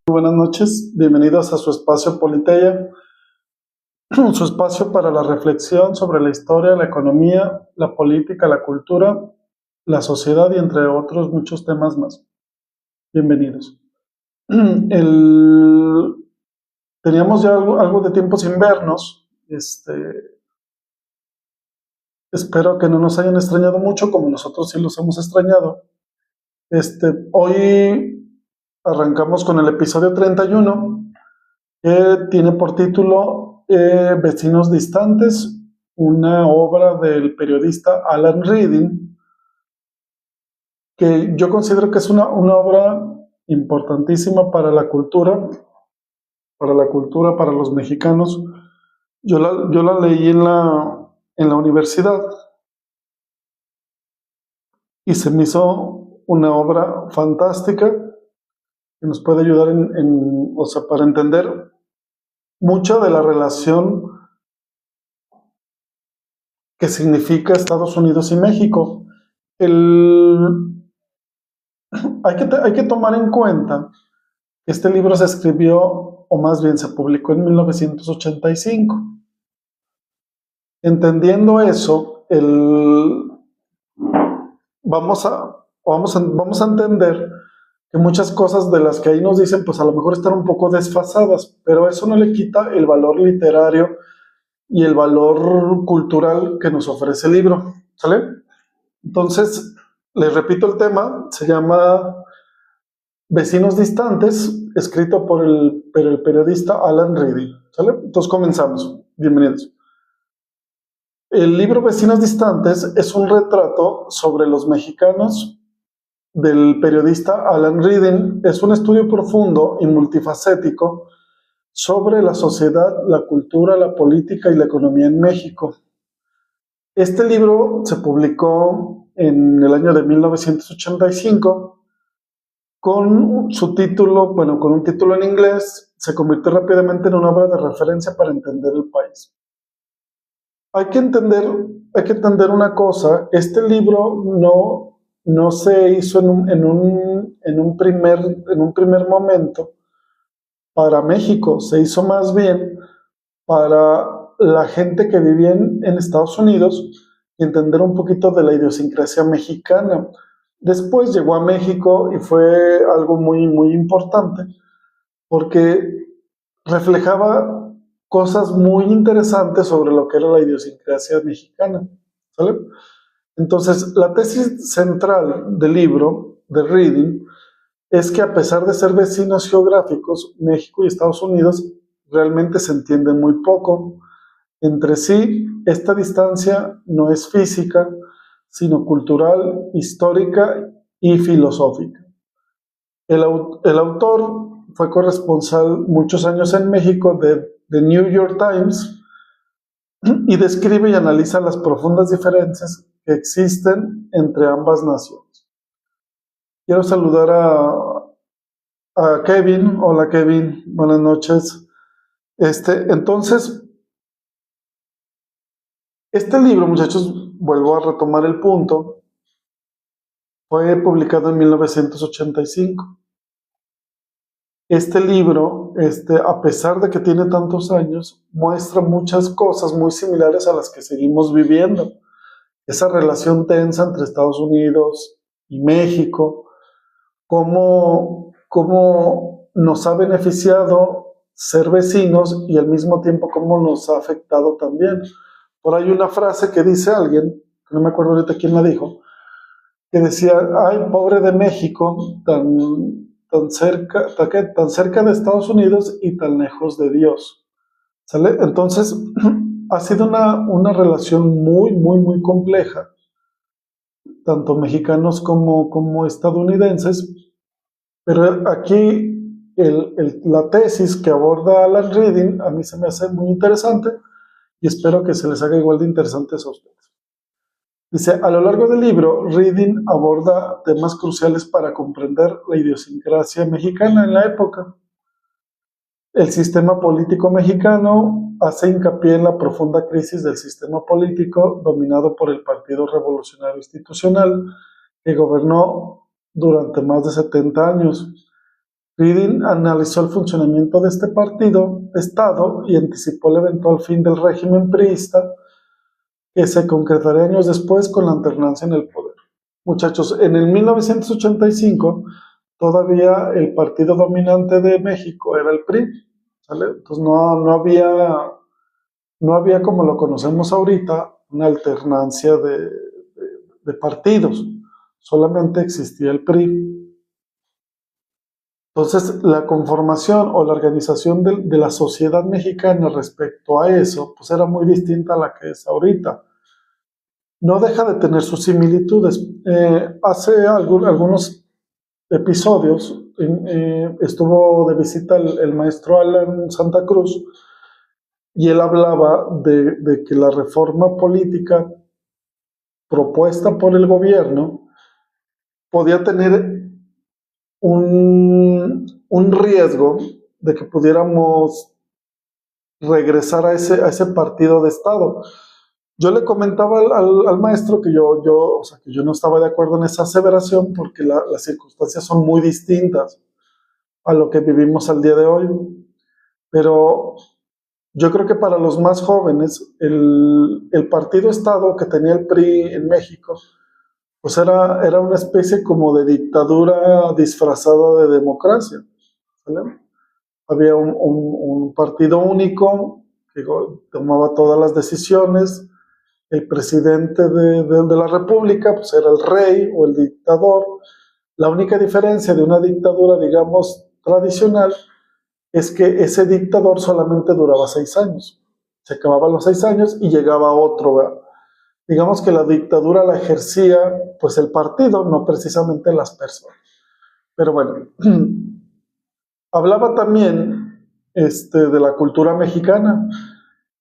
Buenas noches, bienvenidos a su espacio Politeia, su espacio para la reflexión sobre la historia, la economía, la política, la cultura, la sociedad y entre otros muchos temas más. Bienvenidos. El- Teníamos ya algo de tiempo sin vernos. Espero que no nos hayan extrañado mucho como nosotros sí los hemos extrañado. Hoy arrancamos con el episodio 31 que tiene por título Vecinos Distantes, una obra del periodista Alan Reading, que yo considero que es una obra importantísima para los mexicanos. Yo la leí en la universidad y se me hizo una obra fantástica que nos puede ayudar o sea, para entender mucho de la relación que significa Estados Unidos y México. El, hay que tomar en cuenta que este libro se escribió, o más bien se publicó en 1985. Entendiendo eso, vamos a entender que muchas cosas de las que ahí nos dicen, pues a lo mejor están un poco desfasadas, pero eso no le quita el valor literario y el valor cultural que nos ofrece el libro, ¿sale? Entonces, les repito el tema, se llama Vecinos Distantes, escrito por el periodista Alan Reading, ¿sale? Entonces comenzamos, bienvenidos. El libro Vecinos Distantes es un retrato sobre los mexicanos del periodista Alan Reading. Es un estudio profundo y multifacético sobre la sociedad, la cultura, la política y la economía en México. Este libro se publicó en el año de 1985 con su título, bueno, con un título en inglés. Se convirtió rápidamente en una obra de referencia para entender el país. Hay que entender, hay que entender una cosa, este libro no se hizo en un primer momento para México, se hizo más bien para la gente que vivía en Estados Unidos y entender un poquito de la idiosincrasia mexicana. Después llegó a México y fue algo muy, muy importante porque reflejaba cosas muy interesantes sobre lo que era la idiosincrasia mexicana, ¿sale? Entonces, la tesis central del libro, de Reading, es que a pesar de ser vecinos geográficos, México y Estados Unidos realmente se entienden muy poco entre sí. Esta distancia no es física, sino cultural, histórica y filosófica. El autor fue corresponsal muchos años en México de The New York Times y describe y analiza las profundas diferencias que existen entre ambas naciones. Quiero saludar a Kevin. Hola Kevin, buenas noches. Entonces, este libro, muchachos, vuelvo a retomar el punto, fue publicado en 1985. Este libro, a pesar de que tiene tantos años, muestra muchas cosas muy similares a las que seguimos viviendo. Esa relación tensa entre Estados Unidos y México, cómo nos ha beneficiado ser vecinos y al mismo tiempo cómo nos ha afectado también. Por ahí una frase que dice alguien, no me acuerdo ahorita quién la dijo, que decía: ay, pobre de México, tan cerca de Estados Unidos y tan lejos de Dios. ¿Sale? Entonces, ha sido una relación muy, muy, muy compleja, tanto mexicanos como estadounidenses, pero aquí la tesis que aborda Alan Reading a mí se me hace muy interesante y espero que se les haga igual de interesantes a ustedes. Dice, a lo largo del libro, Reading aborda temas cruciales para comprender la idiosincrasia mexicana en la época. El sistema político mexicano hace hincapié en la profunda crisis del sistema político dominado por el Partido Revolucionario Institucional, que gobernó durante más de 70 años. Reading analizó el funcionamiento de este partido de Estado y anticipó el eventual fin del régimen priista que se concretaría años después con la alternancia en el poder. Muchachos, en el 1985 todavía el partido dominante de México era el PRI, ¿sale? Entonces no había como lo conocemos ahorita, una alternancia de partidos, solamente existía el PRI. Entonces, la conformación o la organización de la sociedad mexicana respecto a eso, pues era muy distinta a la que es ahorita. No deja de tener sus similitudes. Hace algunos episodios estuvo de visita el maestro Alan Santa Cruz y él hablaba de que la reforma política propuesta por el gobierno podía tener un riesgo de que pudiéramos regresar a ese partido de Estado. Yo le comentaba al maestro que o sea, que yo no estaba de acuerdo en esa aseveración porque las circunstancias son muy distintas a lo que vivimos al día de hoy. Pero yo creo que para los más jóvenes, el partido Estado que tenía el PRI en México, pues era una especie como de dictadura disfrazada de democracia, ¿vale? Había un partido único que tomaba todas las decisiones. El presidente de la república pues era el rey o el dictador. La única diferencia de una dictadura, digamos, tradicional, es que ese dictador solamente duraba 6 años. Se acababan los 6 años y llegaba otro, ¿verdad? Digamos que la dictadura la ejercía pues el partido, no precisamente las personas. Pero bueno, hablaba también de la cultura mexicana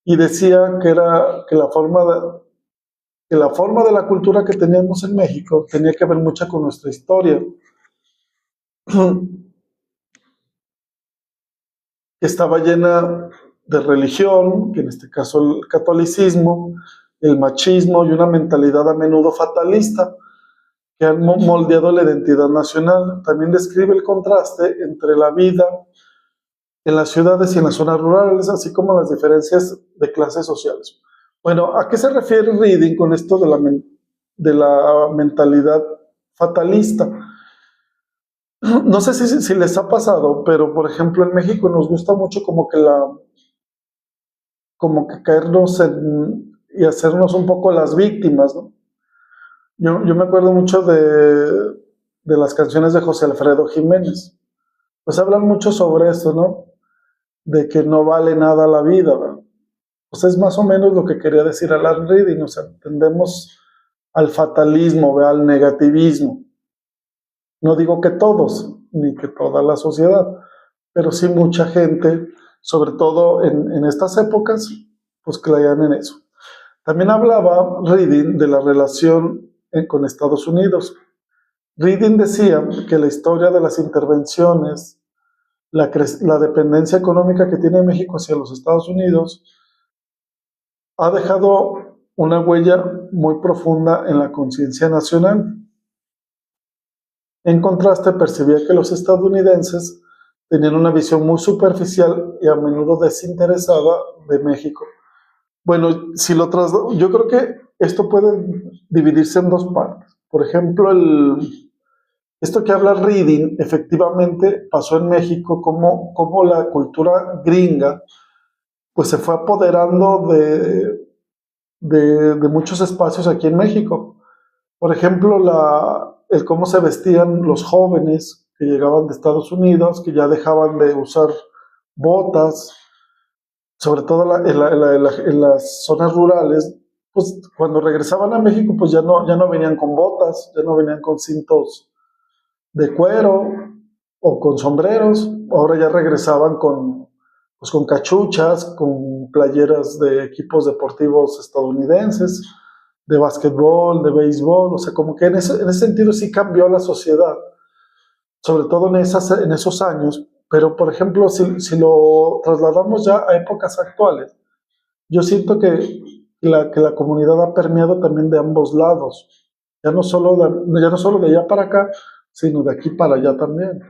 y decía que la forma de la cultura que teníamos en México tenía que ver mucho con nuestra historia. Estaba llena de religión, que en este caso el catolicismo, el machismo y una mentalidad a menudo fatalista que han moldeado la identidad nacional. También describe el contraste entre la vida en las ciudades y en las zonas rurales, así como las diferencias de clases sociales. Bueno, ¿a qué se refiere Reading con esto de la mentalidad fatalista? No sé si les ha pasado, pero por ejemplo en México nos gusta mucho como que caernos y hacernos un poco las víctimas, ¿no? Yo me acuerdo mucho de las canciones de José Alfredo Jiménez. Pues hablan mucho sobre eso, ¿no? De que no vale nada la vida, ¿verdad? Pues es más o menos lo que quería decir Alan Reading, o sea, tendemos al fatalismo, ¿verdad? Al negativismo. No digo que todos, ni que toda la sociedad, pero sí mucha gente, sobre todo en estas épocas, pues creían en eso. También hablaba Reading de la relación con Estados Unidos. Reading decía que la historia de las intervenciones, la dependencia económica que tiene México hacia los Estados Unidos, ha dejado una huella muy profunda en la conciencia nacional. En contraste, percibía que los estadounidenses tenían una visión muy superficial y a menudo desinteresada de México. Bueno, si lo traslado, yo creo que esto puede dividirse en dos partes. Por ejemplo, esto que habla Reading efectivamente pasó en México, como la cultura gringa pues se fue apoderando de muchos espacios aquí en México. Por ejemplo, el cómo se vestían los jóvenes que llegaban de Estados Unidos, que ya dejaban de usar botas, sobre todo en las zonas rurales, pues cuando regresaban a México, pues ya no venían con botas, ya no venían con cintos de cuero o con sombreros, ahora ya regresaban con cachuchas, con playeras de equipos deportivos estadounidenses, de básquetbol, de béisbol, o sea, como que en ese sentido sí cambió la sociedad, sobre todo en esos años, pero por ejemplo, si lo trasladamos ya a épocas actuales, yo siento que la comunidad ha permeado también de ambos lados, ya no solo de allá para acá, sino de aquí para allá también.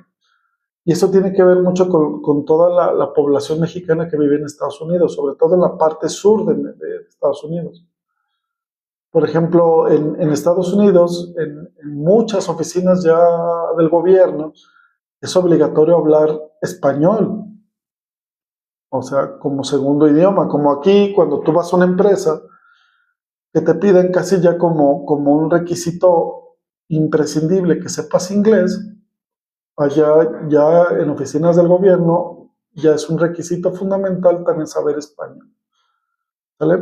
Y eso tiene que ver mucho con toda la población mexicana que vive en Estados Unidos, sobre todo en la parte sur de Estados Unidos. Por ejemplo, en Estados Unidos, en muchas oficinas ya del gobierno, es obligatorio hablar español, o sea, como segundo idioma, como aquí cuando tú vas a una empresa que te piden casi ya como un requisito imprescindible que sepas inglés, allá ya en oficinas del gobierno ya es un requisito fundamental también saber español, ¿vale?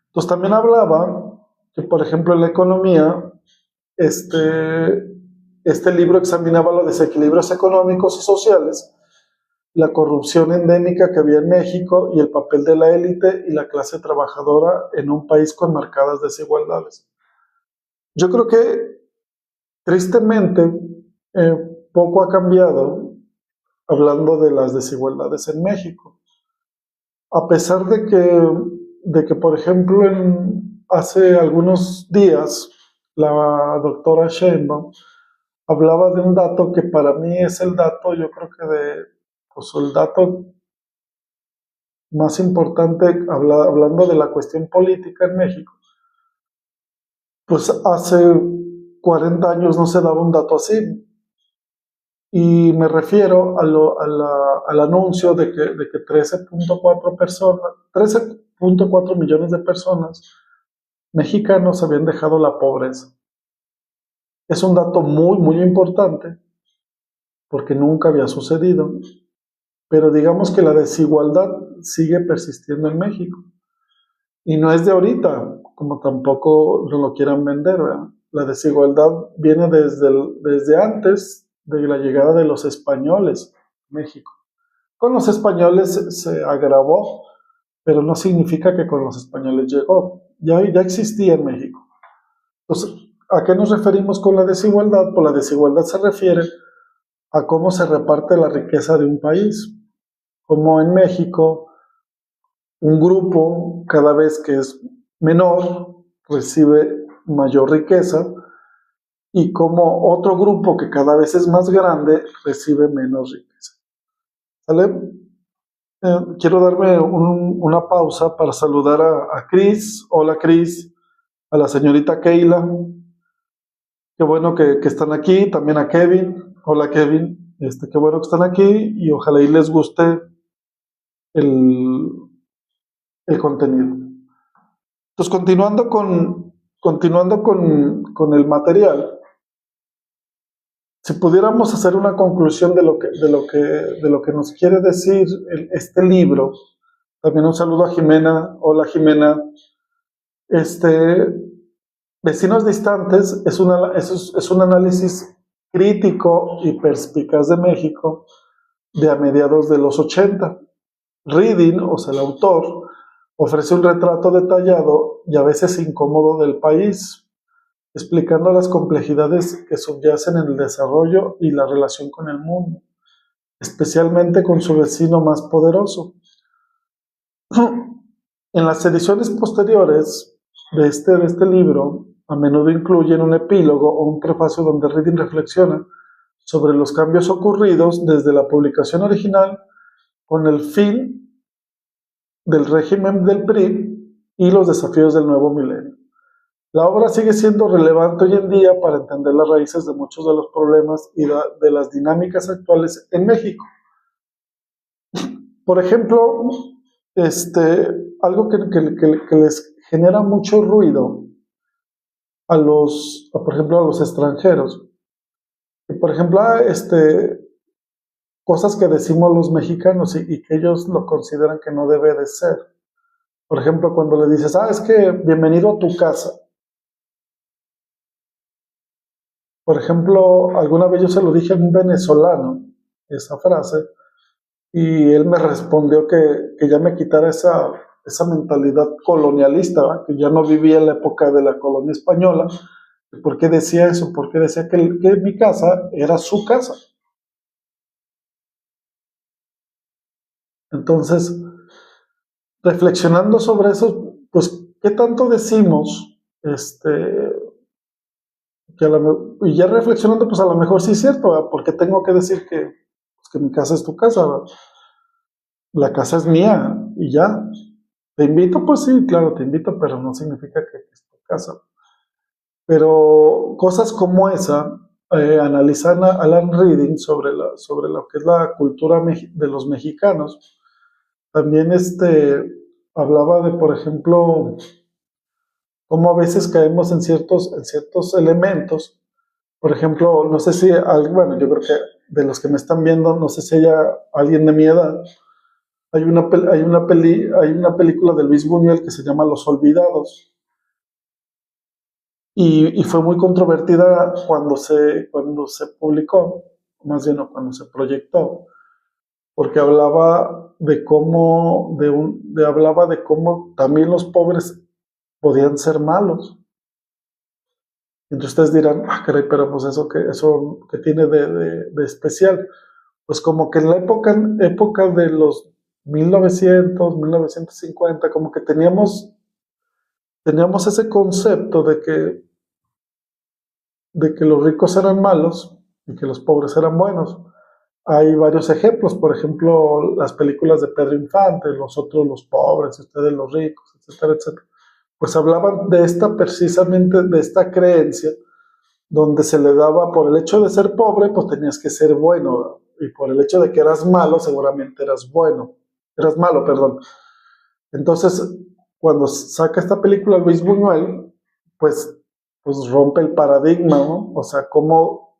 Entonces también hablaba que, por ejemplo, en la economía, este libro examinaba los desequilibrios económicos y sociales, la corrupción endémica que había en México y el papel de la élite y la clase trabajadora en un país con marcadas desigualdades. Yo creo que, tristemente, poco ha cambiado hablando de las desigualdades en México. A pesar de que por ejemplo, hace algunos días, la doctora Sheinbaum hablaba de un dato que para mí es el dato, yo creo que pues el dato más importante, hablando de la cuestión política en México. Pues hace 40 años no se daba un dato así. Y me refiero al anuncio de que 13.4 millones de personas mexicanos habían dejado la pobreza. Es un dato muy, muy importante porque nunca había sucedido. Pero digamos que la desigualdad sigue persistiendo en México. Y no es de ahorita, como tampoco no lo quieran vender, ¿verdad? La desigualdad viene desde antes de la llegada de los españoles a México. Con los españoles se agravó, pero no significa que con los españoles llegó. Ya existía en México. Entonces, ¿a qué nos referimos con la desigualdad? Pues la desigualdad se refiere a cómo se reparte la riqueza de un país. Como en México, un grupo, cada vez que es menor, recibe mayor riqueza, y como otro grupo que cada vez es más grande, recibe menos riqueza. ¿Sale? Quiero darme una pausa para saludar a Cris. Hola, Cris. A la señorita Keila. Qué bueno que están aquí. También a Kevin. Hola, Kevin. Qué bueno que están aquí y ojalá y les guste el, el contenido. Pues continuando con el material, si pudiéramos hacer una conclusión de lo que nos quiere decir este libro, también un saludo a Jimena. Hola, Jimena. Vecinos distantes es un análisis crítico y perspicaz de México de a mediados de los 80. Reading, o sea, el autor, ofrece un retrato detallado y a veces incómodo del país, explicando las complejidades que subyacen en el desarrollo y la relación con el mundo, especialmente con su vecino más poderoso. En las ediciones posteriores de este libro, a menudo incluyen un epílogo o un prefacio donde Reading reflexiona sobre los cambios ocurridos desde la publicación original con el fin del régimen del PRI y los desafíos del nuevo milenio. La obra sigue siendo relevante hoy en día para entender las raíces de muchos de los problemas y de las dinámicas actuales en México. Por ejemplo, algo que les genera mucho ruido por ejemplo, a los extranjeros. Por ejemplo, cosas que decimos los mexicanos y que ellos lo consideran que no debe de ser. Por ejemplo, cuando le dices, es que bienvenido a tu casa. Por ejemplo, alguna vez yo se lo dije a un venezolano, esa frase, y él me respondió que ya me quitara esa mentalidad colonialista, ¿verdad? Que ya no vivía en la época de la colonia española. ¿Por qué decía eso? Porque decía que mi casa era su casa. Entonces, reflexionando sobre eso, pues, ¿qué tanto decimos? Y ya reflexionando, pues a lo mejor sí es cierto, ¿verdad? Porque tengo que decir que que mi casa es tu casa, ¿verdad? La casa es mía y ya. ¿Te invito? Pues sí, claro, te invito, pero no significa que es tu casa. Pero cosas como esa, analizan a Alan Reading sobre lo que es la cultura de los mexicanos. También hablaba de, por ejemplo, cómo a veces caemos en ciertos elementos. Por ejemplo, no sé si, bueno, yo creo que de los que me están viendo, no sé si haya alguien de mi edad. Hay una película de Luis Buñuel que se llama Los Olvidados. Y fue muy controvertida cuando se publicó, más bien no, cuando se proyectó, porque hablaba de cómo también los pobres podían ser malos. Entonces ustedes dirán, ah, caray, pero pues eso que tiene de especial. Pues como que en la época de los 1900, 1950, como que teníamos ese concepto de que los ricos eran malos y que los pobres eran buenos. Hay varios ejemplos, por ejemplo, las películas de Pedro Infante, los otros los pobres, ustedes los ricos, etcétera, etcétera. Pues hablaban precisamente de esta creencia, donde se le daba, por el hecho de ser pobre, pues tenías que ser bueno, y por el hecho de que eras malo, seguramente eras malo, perdón. Entonces, cuando saca esta película Luis Buñuel, pues, pues rompe el paradigma, ¿no? O sea, como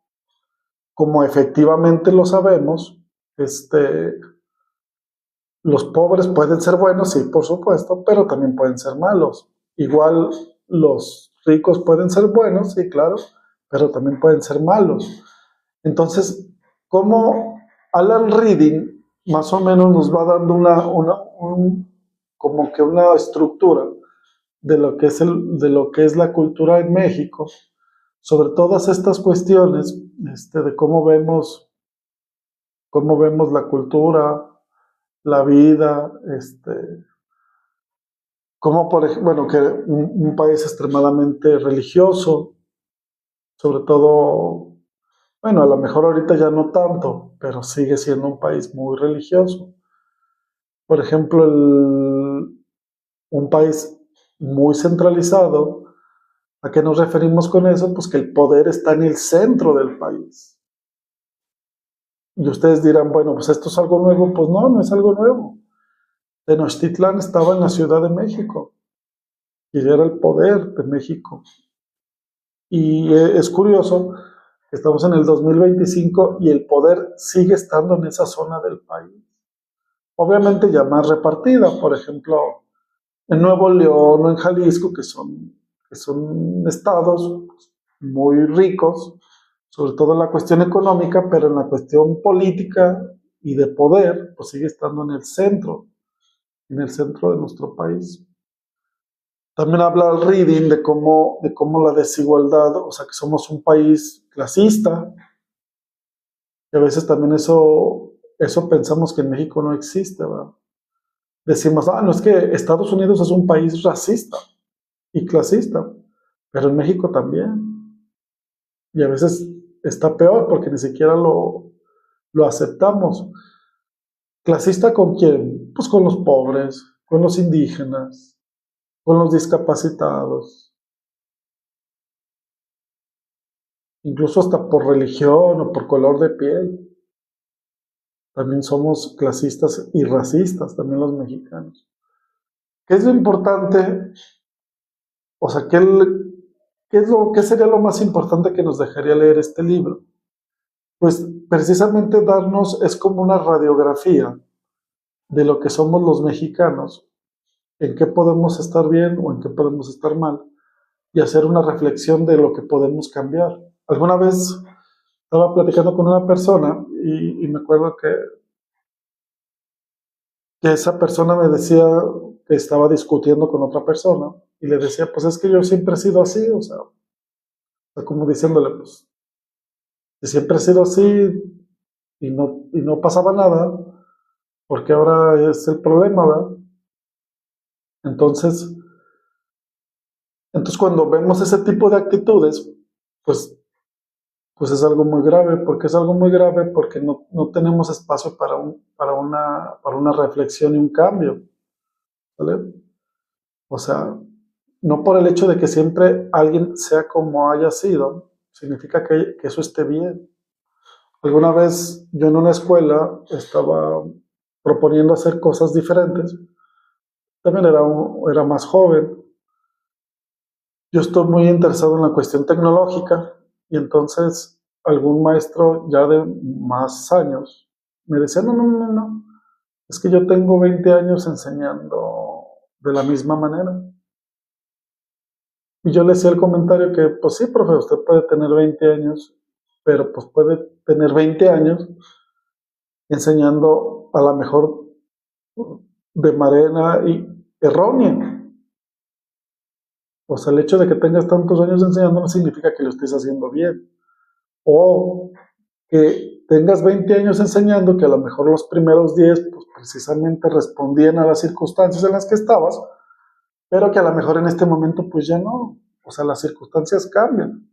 efectivamente lo sabemos, los pobres pueden ser buenos, sí, por supuesto, pero también pueden ser malos. Igual los ricos pueden ser buenos, sí, claro, pero también pueden ser malos. Entonces, como Alan Reading más o menos nos va dando como que una estructura de lo que es la cultura en México, sobre todas estas cuestiones, de cómo vemos la cultura, la vida, como por ejemplo, bueno, que un país extremadamente religioso, sobre todo, bueno, a lo mejor ahorita ya no tanto, pero sigue siendo un país muy religioso. Por ejemplo, un país muy centralizado. ¿A qué nos referimos con eso? Pues que el poder está en el centro del país. Y ustedes dirán, bueno, pues esto es algo nuevo. Pues no, no es algo nuevo. Tenochtitlán estaba en la Ciudad de México y era el poder de México. Y es curioso que estamos en el 2025 y el poder sigue estando en esa zona del país. Obviamente ya más repartida, por ejemplo, en Nuevo León o en Jalisco, que son estados muy ricos, sobre todo en la cuestión económica, pero en la cuestión política y de poder, pues sigue estando en el centro de nuestro país. También habla el Reading de cómo la desigualdad, o sea, que somos un país clasista, y a veces también eso pensamos que en México no existe, ¿verdad? Decimos, no, es que Estados Unidos es un país racista y clasista, pero en México también. Y a veces está peor porque ni siquiera lo aceptamos. ¿Clasista con quién? Pues con los pobres, con los indígenas, con los discapacitados, incluso hasta por religión o por color de piel. También somos clasistas y racistas, también los mexicanos. ¿Qué es lo importante? O sea, ¿qué sería lo más importante que nos dejaría leer este libro? Pues precisamente es como una radiografía de lo que somos los mexicanos, en qué podemos estar bien o en qué podemos estar mal, y hacer una reflexión de lo que podemos cambiar. Alguna vez estaba platicando con una persona y me acuerdo que esa persona me decía que estaba discutiendo con otra persona y le decía, pues es que yo siempre he sido así, o sea como diciéndole, pues, que siempre he sido así y no pasaba nada, porque ahora es el problema, ¿verdad? Entonces, entonces cuando vemos ese tipo de actitudes, pues, pues es algo muy grave. ¿Por qué es algo muy grave? Porque no tenemos espacio para una reflexión y un cambio, ¿vale? O sea, no por el hecho de que siempre alguien sea como haya sido, significa que eso esté bien. Alguna vez yo en una escuela estaba proponiendo hacer cosas diferentes. También era más joven. Yo estoy muy interesado en la cuestión tecnológica y entonces algún maestro ya de más años me decía, no, es que yo tengo 20 años enseñando de la misma manera. Y yo le hacía el comentario que, pues sí, profe, usted puede tener 20 años, pero pues puede tener 20 años enseñando a la mejor de manera errónea. O sea, el hecho de que tengas tantos años enseñando no significa que lo estés haciendo bien. O que tengas 20 años enseñando que a lo mejor los primeros 10 pues precisamente respondían a las circunstancias en las que estabas, pero que a lo mejor en este momento pues ya no. O sea, las circunstancias cambian.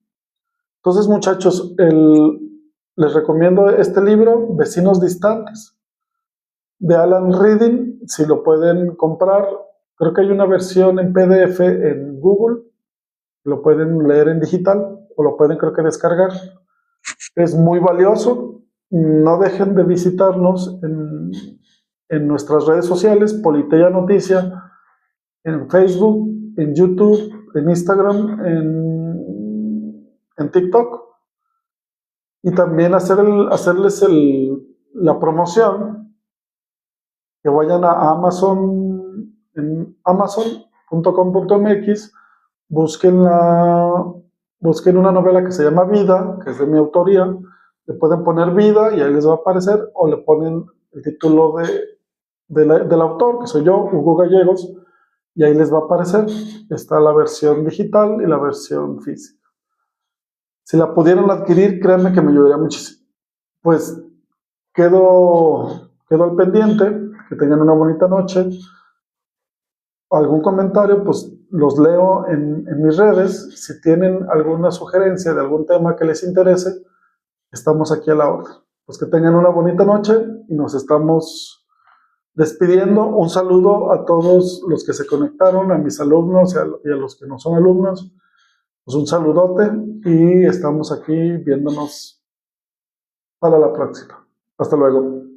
Entonces, muchachos, les recomiendo este libro, Vecinos Distantes, de Alan Reading, si lo pueden comprar. Creo que hay una versión en PDF en Google, lo pueden leer en digital o lo pueden creo que descargar. Es muy valioso. No dejen de visitarnos en nuestras redes sociales, Politeia Noticia, en Facebook, en YouTube, en Instagram, en TikTok. Y también hacerles la promoción, que vayan a Amazon, en amazon.com.mx, busquen, busquen una novela que se llama Vida, que es de mi autoría, le pueden poner Vida y ahí les va a aparecer, o le ponen el título del autor, que soy yo, Hugo Gallegos, y ahí les va a aparecer. Está la versión digital y la versión física. Si la pudieran adquirir, créanme que me ayudaría muchísimo. Pues quedo al pendiente, que tengan una bonita noche. Algún comentario, pues los leo en mis redes. Si tienen alguna sugerencia de algún tema que les interese, estamos aquí a la orden. Pues que tengan una bonita noche y nos estamos despidiendo. Un saludo a todos los que se conectaron, a mis alumnos y a los que no son alumnos. Pues un saludote y estamos aquí viéndonos para la próxima. Hasta luego.